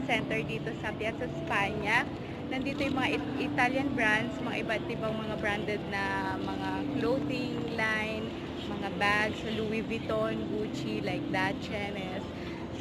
center dito sa Piazza, Spagna. Nandito yung mga Italian brands, mga iba't ibang mga branded na mga clothing line, mga bags, Louis Vuitton, Gucci, like that, Chenes.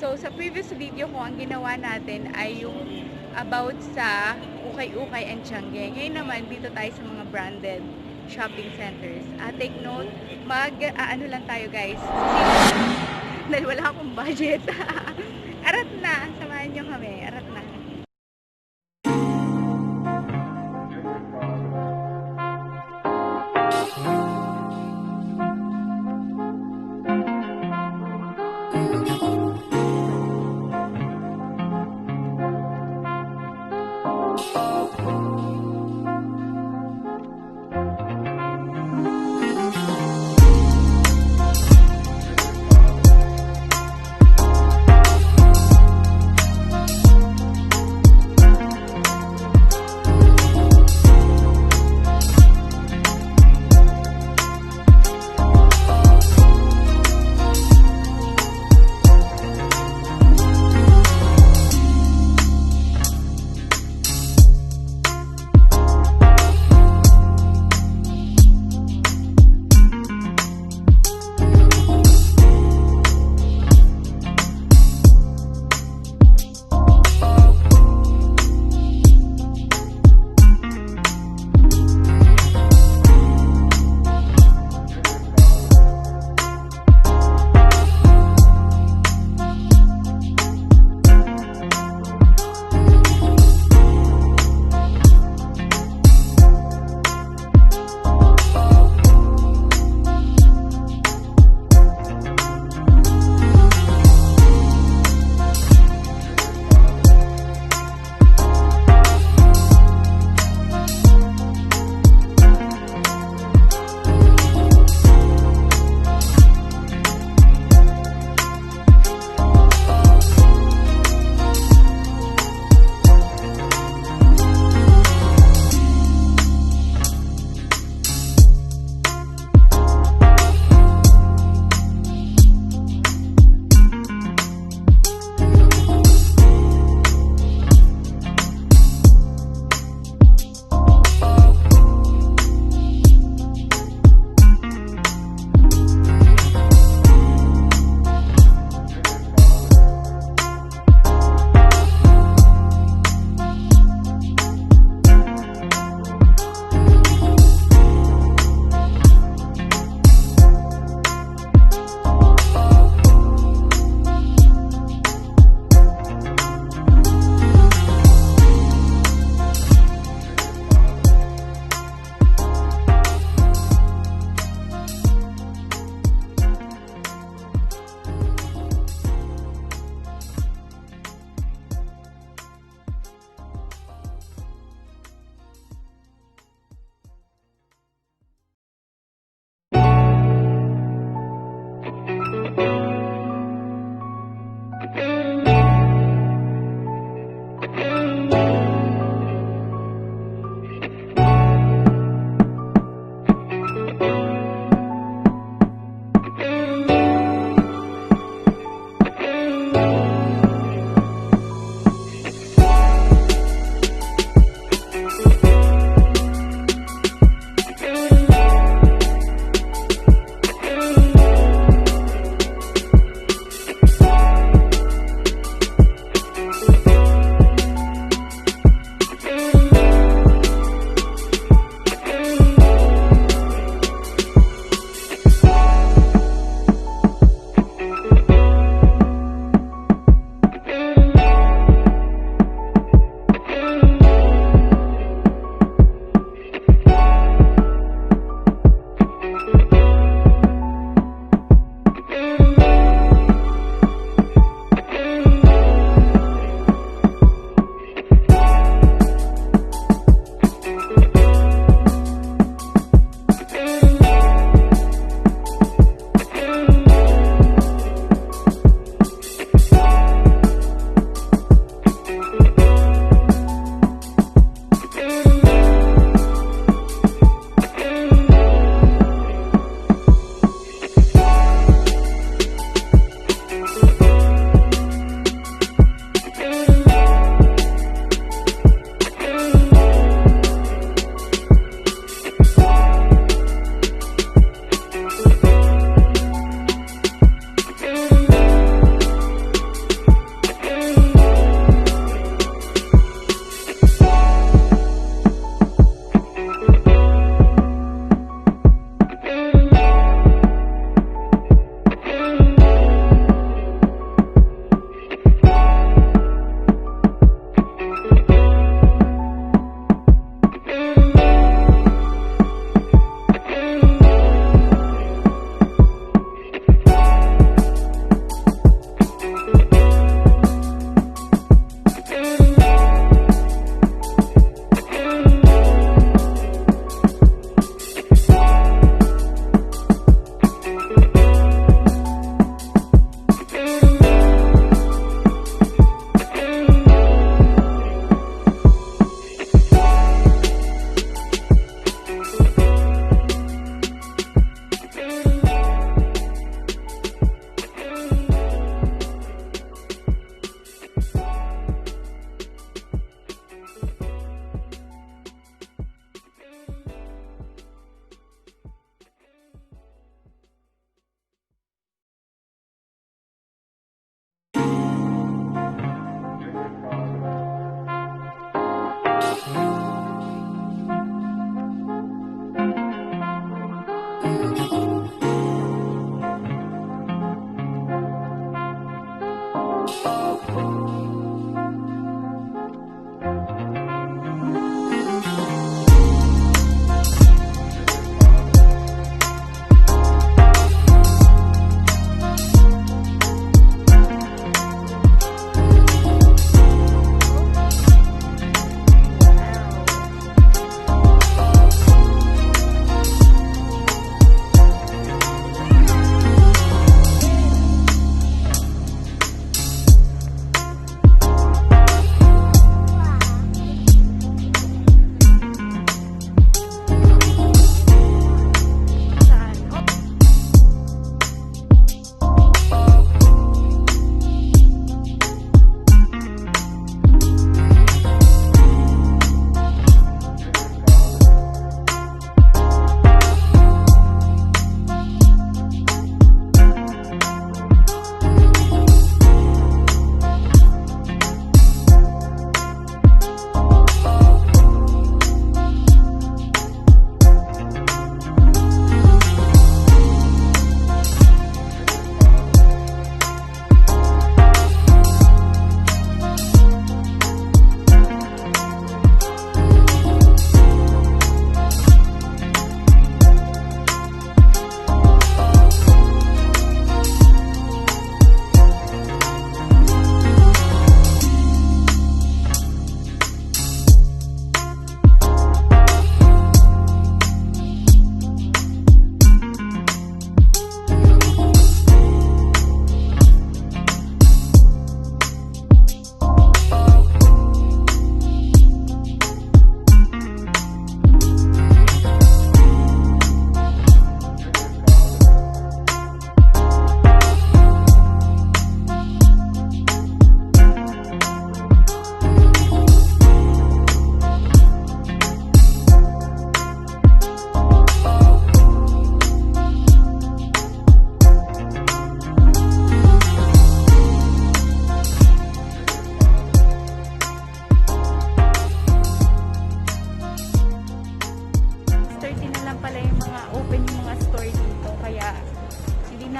So, sa previous video ko, ang ginawa natin ay yung about sa ukay-ukay and Tiangge. Ngayon naman, dito tayo sa mga branded shopping centers. Take note, ano lang tayo guys. Dahil wala akong budget. Arat na, samahan nyo kami. Arat na.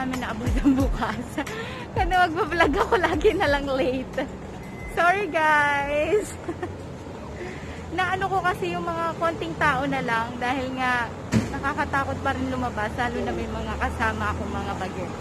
namin naabot ang bukas. Kasi magbablog ako lagi na lang late. Sorry guys! Naano ko kasi yung mga konting tao na lang dahil nga nakakatakot pa rin lumabas lalo na may mga kasama akong mga bagets.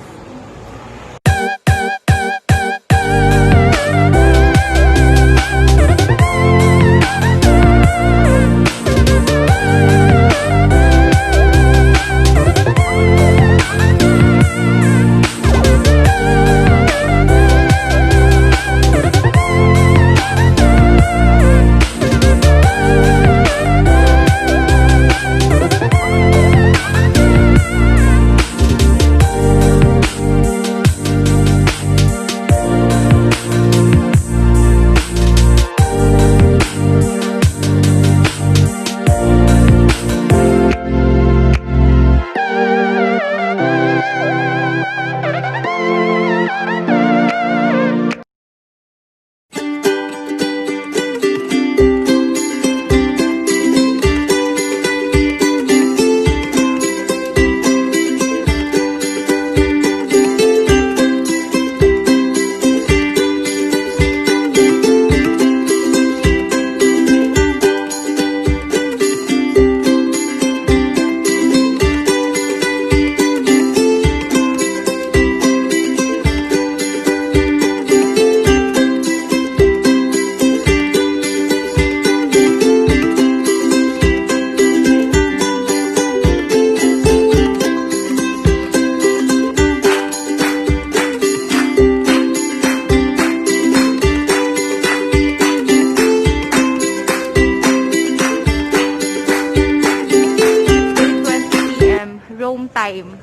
Time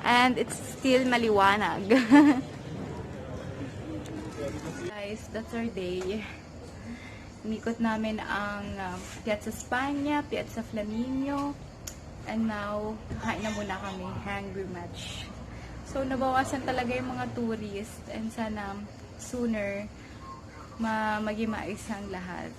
and it's still maliwanag. Guys, that's our day. Inikot namin ang Piazza Spagna, Piazza Flaminio, and now kain na muna kami, hungry match. So nabawasan talaga yung mga tourist and sana sooner maging maayos ang lahat.